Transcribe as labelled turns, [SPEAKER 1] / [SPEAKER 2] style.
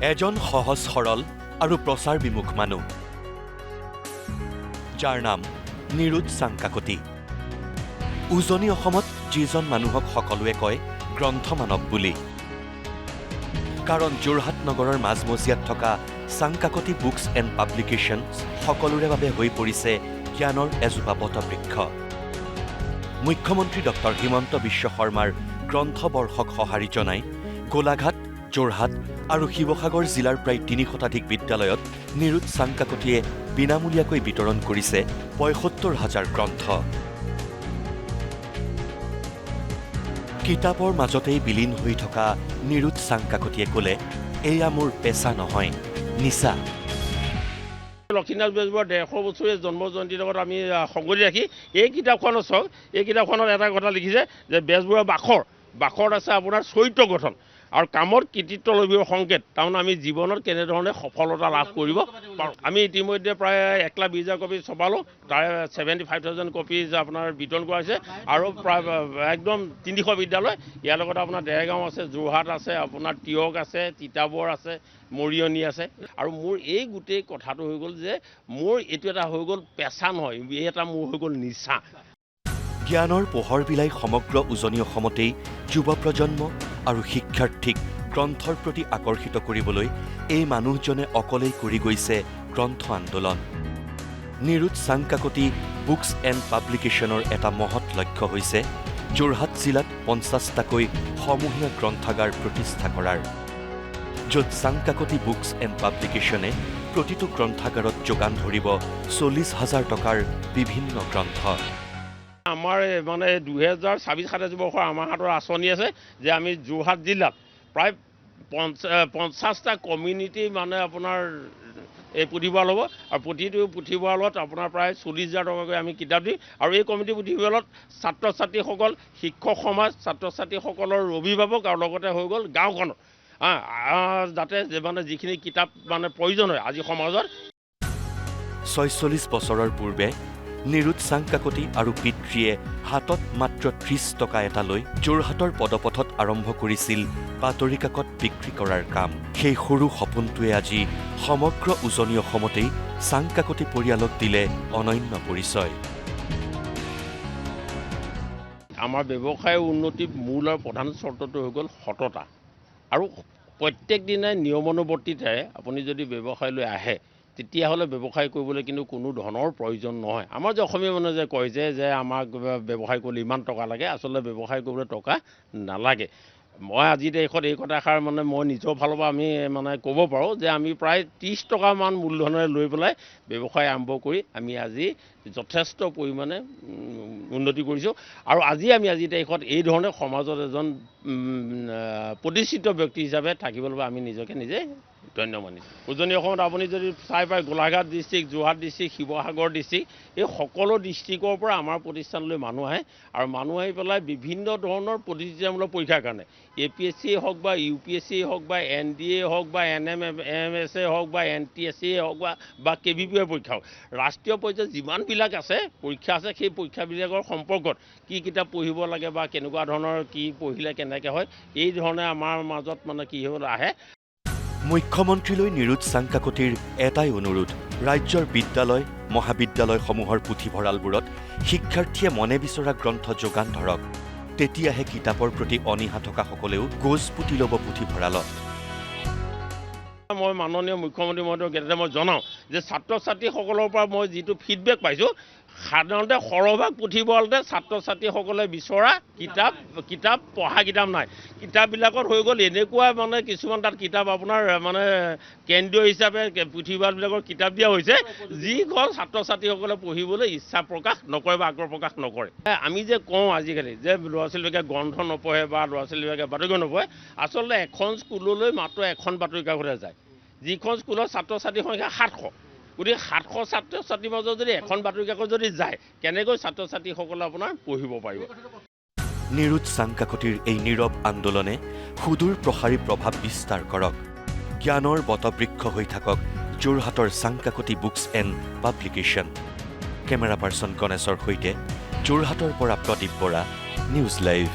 [SPEAKER 1] এজন সহজ সৰল আৰু প্ৰচাৰ বিমুখ মানুহ, যাৰ নাম নিৰুৎ চাংকাকতি। উজনি অসমত যিজন মানুহক সকলোৱে কয় গ্ৰন্থ মানৱ বুলি। কাৰণ যোৰহাট নগৰৰ মাজমজিয়াত থকা চাংকাকতি বুকছ এণ্ড পাব্লিকেশ্যনছ সকলোৰে বাবে হৈ পৰিছে জ্ঞানৰ এজোপা বটবৃক্ষ। মুখ্যমন্ত্ৰী ডক্টৰ হিমন্ত বিশ্ব শৰ্মাৰ গ্ৰন্থবৰ্ষক সঁহাৰি জনাই গোলাঘাট, যোৰহাট আৰু শিৱসাগৰ জিলাৰ প্ৰায় ৩০ শতাধিক বিদ্যালয়ত নিৰুৎ চাংকাকতিয়ে বিনামূলীয়াকৈ বিতৰণ কৰিছে ৭৫,০০০ গ্ৰন্থ। কিতাপৰ মাজতেই বিলীন হৈ থকা নিৰুৎ চাংকাকতিয়ে ক'লে, এয়া মোৰ পেচা নহয়, নিচা।
[SPEAKER 2] লক্ষ্মীনাথ বেজবৰুৱাৰ ১৫০ বছৰীয়া জন্ম জয়ন্তীৰ লগত আমি সংগতি ৰাখি এই কিতাপখনত চাওক, এই কিতাপখনত এটা কথা লিখিছে যে বেজবৰুৱাৰ বাখৰত আছে আপোনাৰ চৰিত্ৰ গঠন আৰু কামত কৃতিত্ব লভিৰ সংকেত। তাৰমানে আমি জীৱনত কেনেধৰণে সফলতা লাভ কৰিব পাৰোঁ। আমি ইতিমধ্যে প্ৰায় ১,২০,০০০ কপি ছপালোঁ, তাৰে 75,000 কপি আপোনাৰ বিতৰণ কৰা হৈছে আৰু প্ৰায় একদম ৩০০ বিদ্যালয়। ইয়াৰ লগতে আপোনাৰ দেৰগাঁও আছে, যোৰহাট আছে, আপোনাৰ তিয়ক আছে, তিতাবৰ আছে, মৰিয়নি আছে। আৰু মোৰ এই গোটেই কথাটো হৈ গ'ল যে মোৰ এইটো এটা হৈ গ'ল পেচা নহয়, এই এটা মোৰ হৈ গ'ল নিচা।
[SPEAKER 1] জ্ঞানৰ পোহৰ বিলাই সমগ্ৰ উজনি অসমতেই যুৱ প্ৰজন্ম আৰু শিক্ষাৰ্থীক গ্ৰন্থৰ প্ৰতি আকৰ্ষিত কৰিবলৈ এই মানুহজনে অকলেই কৰি গৈছে গ্ৰন্থ আন্দোলন। নিৰুৎ চাংকাকতি বুকছ এণ্ড পাব্লিকেশ্যনৰ এটা মহৎ লক্ষ্য হৈছে যোৰহাট জিলাত ৫০টাকৈ সমূহীয়া গ্ৰন্থাগাৰ প্ৰতিষ্ঠা কৰাৰ, য'ত চাংকাকতি বুকছ এণ্ড পাব্লিকেশ্যনে প্ৰতিটো গ্ৰন্থাগাৰত যোগান ধৰিব ৪০,০০০ টকাৰ বিভিন্ন গ্ৰন্থ।
[SPEAKER 2] আমাৰ মানে ২০২৬-২৭ বৰ্ষৰ আমাৰ হাতৰ আঁচনি আছে যে আমি যোৰহাট জিলাত প্ৰায় ৫০টা কমিউনিটি মানে আপোনাৰ এই পুথিভঁৰাল হ'ব আৰু প্ৰতিটো পুথিভঁৰালত আপোনাৰ প্ৰায় ৪০,০০০ টকাকৈ আমি কিতাপ দিম। আৰু এই কমিটি পুথিভঁৰালত ছাত্ৰ ছাত্ৰীসকল, শিক্ষক সমাজ, ছাত্ৰ ছাত্ৰীসকলৰ অভিভাৱক আৰু লগতে হৈ গ'ল গাঁওখনৰ যাতে মানে যিখিনি কিতাপ মানে প্ৰয়োজন হয় আজি সমাজত।
[SPEAKER 1] ৪৬ বছৰৰ পূৰ্বে নিৰুৎ চাংকাকতি আৰু পিতৃয়ে হাতত মাত্ৰ ৩০ টকা এটা লৈ যোৰহাটৰ পদপথত আৰম্ভ কৰিছিল বাতৰি কাকত বিক্ৰী কৰাৰ কাম। সেই সৰু সপোনটোৱে আজি সমগ্ৰ উজনি অসমতেই চাংকাকতি পৰিয়ালক দিলে অনন্য পৰিচয়।
[SPEAKER 2] আমাৰ ব্যৱসায়ৰ উন্নতিৰ মূল আৰু প্ৰধান চৰ্তটো হৈ গ'ল সততা আৰু প্ৰত্যেক দিনাই নিয়মানুৱৰ্তিতাৰে আপুনি যদি ব্যৱসায়লৈ আহে তেতিয়াহ'লে ব্যৱসায় কৰিবলৈ কিন্তু কোনো ধনৰ প্ৰয়োজন নহয়। আমাৰ যে অসমীয়া মানুহে যে কয় যে আমাক ব্যৱসায় কৰিলে ইমান টকা লাগে, আচলতে ব্যৱসায় কৰিবলৈ টকা নালাগে। মই আজি দেশত এই কথাষাৰ মানে মই নিজৰ ফালৰ পৰা আমি মানে ক'ব পাৰোঁ যে আমি প্ৰায় ৩০ টকামান মূলধনেৰে লৈ পেলাই ব্যৱসায় আৰম্ভ কৰি আমি আজি যথেষ্ট পৰিমাণে উন্নতি কৰিছোঁ। আৰু আজি দেশত এই ধৰণে সমাজত এজন প্ৰতিষ্ঠিত ব্যক্তি হিচাপে থাকিবলৈ আমি নিজকে নিজে ধন্য মানিছোঁ। উজনি অসমত আপুনি যদি চাই পায় Golaghat district, Jorhat district, Sivasagar district, এই সকলো ডিষ্ট্ৰিক্টৰ পৰা আমাৰ প্ৰতিষ্ঠানলৈ মানুহ আহে আৰু মানুহ আহি পেলাই বিভিন্ন ধৰণৰ প্ৰতিযোগিতামূলক পৰীক্ষাৰ কাৰণে APSC হওক বা UPSC হওক বা NDA হওক বা NMSA হওক বা NTSC হওক বা KVP পৰীক্ষা হওক, ৰাষ্ট্ৰীয় পৰ্যায়ত যিমানবিলাক আছে পৰীক্ষা আছে, সেই পৰীক্ষাবিলাকৰ সম্পৰ্কত কি কিতাপ পঢ়িব লাগে বা কেনেকুৱা ধৰণৰ কি পঢ়িলে কেনেকৈ হয়, এই ধৰণে আমাৰ মাজত মানে কি হ'ল আহে।
[SPEAKER 1] মুখ্যমন্ত্ৰীলৈ নিৰুৎ চাংকাকতিৰ এটাই অনুৰোধ, ৰাজ্যৰ বিদ্যালয় মহাবিদ্যালয়সমূহৰ পুথিভঁৰালবোৰত শিক্ষাৰ্থীয়ে মনে বিচৰা গ্ৰন্থ যোগান ধৰক। তেতিয়াহে কিতাপৰ প্ৰতি অনীহা থকাসকলেও গোজ পুতি ল'ব পুথিভঁৰালত।
[SPEAKER 2] মই মাননীয় মুখ্যমন্ত্ৰী মহোদয়ক মই জনাওঁ যে ছাত্ৰ ছাত্ৰীসকলৰ পৰা মই যিটো ফিডবেক পাইছোঁ, সাধাৰণতে সৰহভাগ পুথিভঁৰালতে ছাত্ৰ ছাত্ৰীসকলে বিচৰা কিতাপ পঢ়া কিতাপ নাই। কিতাপবিলাকত হৈ গ'ল এনেকুৱা মানে কিছুমান তাত কিতাপ আপোনাৰ মানে কেন্দ্ৰীয় হিচাপে পুথিভঁৰালবিলাকৰ কিতাপ দিয়া হৈছে যিখন ছাত্ৰ ছাত্ৰীসকলে পঢ়িবলৈ ইচ্ছা প্ৰকাশ নকৰে বা আগ্ৰহ প্ৰকাশ নকৰে। আমি যে কওঁ আজিকালি যে ল'ৰা ছোৱালীবিলাকে গ্ৰন্থ নপঢ়ে বা ল'ৰা ছোৱালীবিলাকে বাতৰি কাকত নপঢ়ে, আচলতে এখন স্কুললৈ মাত্ৰ এখন বাতৰি কাকতহে যায়, যিখন স্কুলৰ ছাত্ৰ ছাত্ৰীৰ সংখ্যা ৭০০। গতিকে ৭০০ ছাত্ৰ ছাত্ৰীৰ মাজত যদি এখন বাতৰি কাকত যদি যায়, কেনেকৈ ছাত্ৰ ছাত্ৰীসকলে আপোনাৰ পঢ়িব পাৰিব?
[SPEAKER 1] নিৰুৎ চাংকাকতিৰ এই নীৰৱ আন্দোলনে সুদূৰ প্ৰসাৰী প্ৰভাৱ বিস্তাৰ কৰক। জ্ঞানৰ বটবৃক্ষ হৈ থাকক যোৰহাটৰ Changkakoti books and publication. Camera person গণেশৰ সৈতে যোৰহাটৰ পৰা প্ৰদীপ বৰা, নিউজ লাইভ।